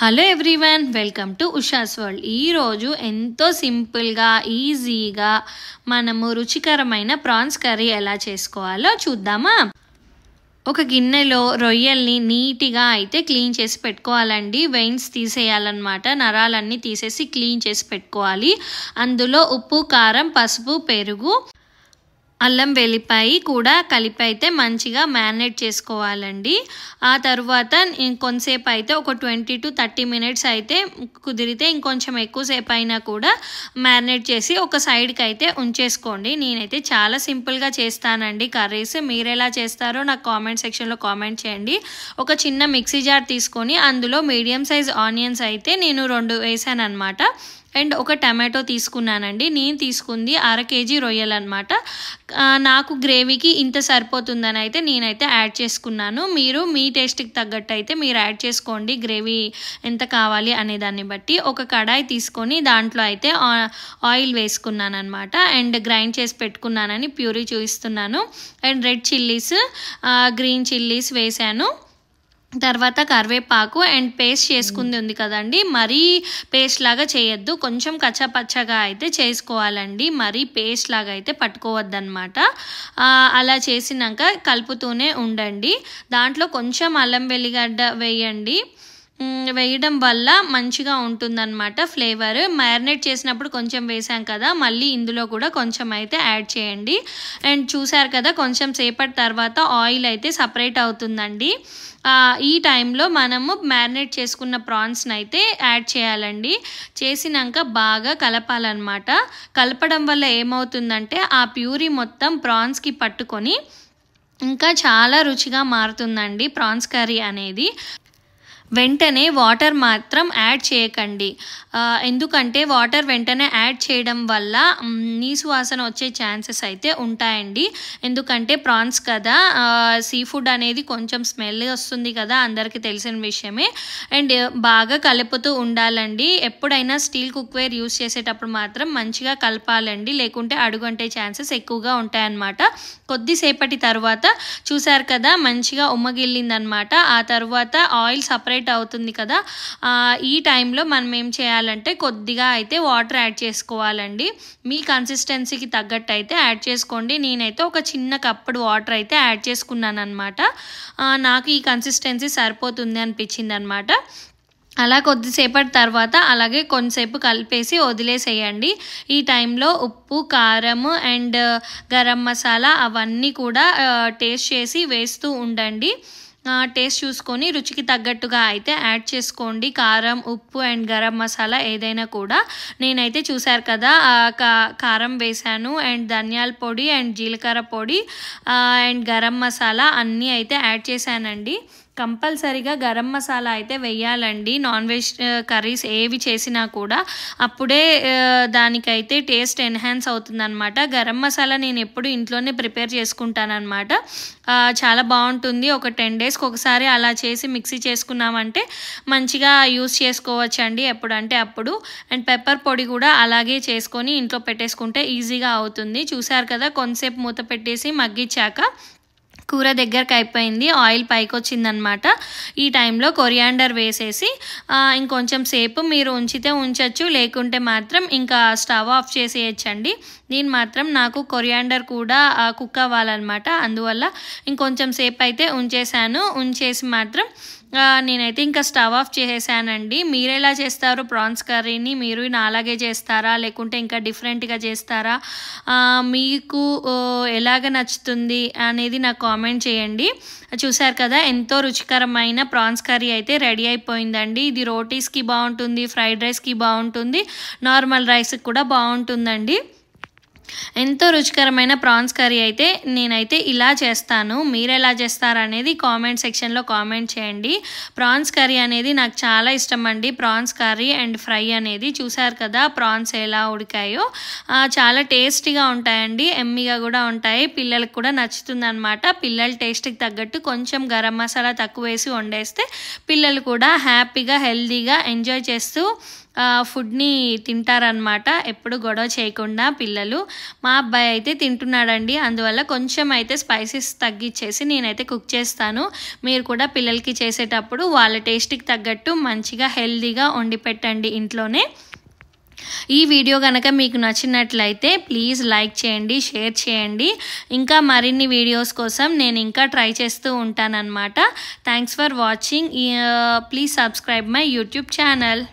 Hello everyone, welcome to Usha's world. ఈరోజు ఎంతో సింపుల్గా ఈజీగా మనము రుచికరమైన ప్రాన్స్ కర్రీ ఎలా చేసుకోవాలో చూద్దామా. ఒక గిన్నెలో రొయ్యల్ని నీట్గా అయితే క్లీన్ చేసి పెట్టుకోవాలండి. వెయిన్స్ తీసేయాలన్నమాట. నరాలన్నీ తీసేసి క్లీన్ చేసి పెట్టుకోవాలి. అందులో ఉప్పు, కారం, పసుపు, పెరుగు, అల్లం వెల్లిపాయ కూడా కలిపి అయితే మంచిగా మ్యారినేట్ చేసుకోవాలండి. ఆ తర్వాత ఇంకొంతసేపు అయితే ఒక 20 to 30 minutes అయితే కుదిరితే ఇంకొంచెం ఎక్కువసేపు అయినా కూడా మ్యారినేట్ చేసి ఒక సైడ్కి అయితే ఉంచేసుకోండి. నేనైతే చాలా సింపుల్గా చేస్తానండి కర్రీస్. మీరు ఎలా చేస్తారో నాకు కామెంట్ సెక్షన్లో కామెంట్ చేయండి. ఒక చిన్న మిక్సీ జార్ తీసుకొని అందులో మీడియం సైజ్ ఆనియన్స్ అయితే నేను 2 వేసాను అనమాట. అండ్ ఒక టమాటో తీసుకున్నానండి. నేను తీసుకుంది 1/2 kg రొయ్యలు అనమాట. నాకు గ్రేవీకి ఇంత సరిపోతుందని అయితే నేనైతే యాడ్ చేసుకున్నాను. మీరు మీ టేస్ట్కి తగ్గట్టు అయితే మీరు యాడ్ చేసుకోండి, గ్రేవీ ఎంత కావాలి అనే దాన్ని బట్టి. ఒక కడాయి తీసుకొని దాంట్లో అయితే ఆయిల్ వేసుకున్నాను అనమాట. అండ్ గ్రైండ్ చేసి పెట్టుకున్నానని ప్యూరీ చూపిస్తున్నాను. And red chillies, green chillies వేసాను. తర్వాత కరివేపాకు అండ్ పేస్ట్ చేసుకుంది ఉంది కదండి, మరీ పేస్ట్ లాగా చేయొద్దు, కొంచెం కచ్చాపచ్చగా అయితే చేసుకోవాలండి. మరీ పేస్ట్ లాగా అయితే పట్టుకోవద్దనమాట. అలా చేసినాక కలుపుతూనే ఉండండి. దాంట్లో కొంచెం అల్లం వెల్లిగడ్డ వేయండి. వేయడం వల్ల మంచిగా ఉంటుందన్నమాట ఫ్లేవర్. మ్యారినేట్ చేసినప్పుడు కొంచెం వేసాం కదా, మళ్ళీ ఇందులో కూడా కొంచెం అయితే యాడ్ చేయండి. అండ్ చూసారు కదా, కొంచెం సేపటి తర్వాత ఆయిల్ అయితే సపరేట్ అవుతుందండి. ఈ టైంలో మనము మ్యారినేట్ చేసుకున్న ప్రాన్స్ని అయితే యాడ్ చేయాలండి. చేసినాక బాగా కలపాలన్నమాట. కలపడం వల్ల ఏమవుతుందంటే ఆ ప్యూరీ మొత్తం ప్రాన్స్కి పట్టుకొని ఇంకా చాలా రుచిగా మారుతుందండి ప్రాన్స్ కర్రీ అనేది. వెంటనే వాటర్ మాత్రం యాడ్ చేయకండి. ఎందుకంటే వాటర్ వెంటనే యాడ్ చేయడం వల్ల నీసు వాసన వచ్చే ఛాన్సెస్ అయితే ఉంటాయండి. ఎందుకంటే ప్రాన్స్ కదా, సీ ఫుడ్ అనేది కొంచెం స్మెల్ వస్తుంది కదా, అందరికీ తెలిసిన విషయమే. అండ్ బాగా కలుపుతూ ఉండాలండి. ఎప్పుడైనా స్టీల్ కుక్వేర్ యూస్ చేసేటప్పుడు మాత్రం మంచిగా కలపాలండి, లేకుంటే అడుగంటే ఛాన్సెస్ ఎక్కువగా ఉంటాయన్నమాట. కొద్దిసేపటి తర్వాత చూసారు కదా, మంచిగా ఉమ్మగిల్లిందనమాట. ఆ తర్వాత ఆయిల్ సపరేట్ అవుతుంది కదా, ఈ టైంలో మనం ఏం చేయాలంటే కొద్దిగా అయితే వాటర్ యాడ్ చేసుకోవాలండి. మీ కన్సిస్టెన్సీకి తగ్గట్టు అయితే యాడ్ చేసుకోండి. నేనైతే ఒక చిన్న కప్పుడు వాటర్ అయితే యాడ్ చేసుకున్నాను అనమాట. నాకు ఈ కన్సిస్టెన్సీ సరిపోతుంది అనిపించింది అనమాట. అలా కొద్దిసేపటి తర్వాత అలాగే కొంతసేపు కలిపేసి వదిలేసేయండి. ఈ టైంలో ఉప్పు, కారము అండ్ గరం మసాలా అవన్నీ కూడా టేస్ట్ చేసి వేస్తూ ఉండండి. టేస్ట్ చూసుకొని రుచికి తగ్గట్టుగా అయితే యాడ్ చేసుకోండి. కారం, ఉప్పు అండ్ గరం మసాలా ఏదైనా కూడా. నేనైతే చూసారు కదా, కారం వేసాను అండ్ ధనియాల పొడి అండ్ జీలకర్ర పొడి అండ్ గరం మసాలా అన్నీ అయితే యాడ్ చేశానండి. కంపల్సరీగా గరం మసాలా అయితే వేయాలండి నాన్ వెజ్ కర్రీస్ ఏవి చేసినా కూడా. అప్పుడే దానికైతే టేస్ట్ ఎన్హాన్స్ అవుతుందన్నమాట. గరం మసాలా నేను ఎప్పుడు ఇంట్లోనే ప్రిపేర్ చేసుకుంటానన్నమాట. చాలా బాగుంటుంది. ఒక 10 daysకి ఒకసారి అలా చేసి మిక్సీ చేసుకున్నామంటే మంచిగా యూస్ చేసుకోవచ్చు అండి, ఎప్పుడంటే అప్పుడు. అండ్ పెప్పర్ పొడి కూడా అలాగే చేసుకొని ఇంట్లో పెట్టేసుకుంటే ఈజీగా అవుతుంది. చూసారు కదా, కొంతసేపు మూత పెట్టేసి మగ్గించాక కూర దగ్గరకు అయిపోయింది, ఆయిల్ పైకి వచ్చిందనమాట. ఈ టైంలో కొరియాండర్ వేసేసి ఇంకొంచెం సేపు మీరు ఉంచితే ఉంచవచ్చు, లేకుంటే మాత్రం ఇంకా స్టవ్ ఆఫ్ చేసేయచ్చండి. దీని మాత్రం నాకు కొరియాండర్ కూడా కుక్ అవ్వాలన్నమాట, అందువల్ల ఇంకొంచెం సేపు అయితే ఉంచేసి మాత్రం నేనైతే ఇంకా స్టవ్ ఆఫ్ చేసేసానండి. మీరు ఎలా చేస్తారు ప్రాన్స్ కర్రీని? మీరు నాలాగే చేస్తారా, లేకుంటే ఇంకా డిఫరెంట్గా చేస్తారా? మీకు ఎలాగ నచ్చుతుంది అనేది నాకు కామెంట్ చేయండి. చూసారు కదా, ఎంతో రుచికరమైన ప్రాన్స్ కర్రీ అయితే రెడీ అయిపోయిందండి. ఇది రోటీస్కి బాగుంటుంది, ఫ్రైడ్ రైస్కి బాగుంటుంది, నార్మల్ రైస్కి కూడా బాగుంటుందండి. ఎంతో రుచికరమైన ప్రాన్స్ కర్రీ అయితే నేనైతే ఇలా చేస్తాను. మీరు ఎలా చేస్తారు అనేది కామెంట్ సెక్షన్లో కామెంట్ చేయండి. ప్రాన్స్ కర్రీ అనేది నాకు చాలా ఇష్టం అండి. ప్రాన్స్ కర్రీ అండ్ ఫ్రై అనేది. చూసారు కదా ప్రాన్స్ ఎలా ఉడికాయో, చాలా టేస్టీగా ఉంటాయండి, ఎమ్మీగా కూడా ఉంటాయి. పిల్లలకు కూడా నచ్చుతుంది అనమాట. పిల్లల టేస్ట్కి తగ్గట్టు కొంచెం గరం మసాలా తక్కువ వేసి వండేస్తే పిల్లలు కూడా హ్యాపీగా హెల్తీగా ఎంజాయ్ చేస్తూ ఫుడ్ని తింటారనమాట, ఎప్పుడు గొడవ చేయకుండా పిల్లలు. మా అబ్బాయి అయితే తింటున్నాడండి, అందువల్ల కొంచెం అయితే స్పైసెస్ తగ్గించేసి నేనైతే కుక్ చేస్తాను. మీరు కూడా పిల్లలకి చేసేటప్పుడు వాళ్ళ టేస్ట్కి తగ్గట్టు మంచిగా హెల్తీగా వండి పెట్టండి ఇంట్లోనే. ఈ వీడియో కనుక మీకు నచ్చినట్లయితే ప్లీజ్ లైక్ చేయండి, షేర్ చేయండి. ఇంకా మరిన్ని వీడియోస్ కోసం నేను ఇంకా ట్రై చేస్తూ ఉంటానన్నమాట. Thanks for watching. Please subscribe my YouTube channel.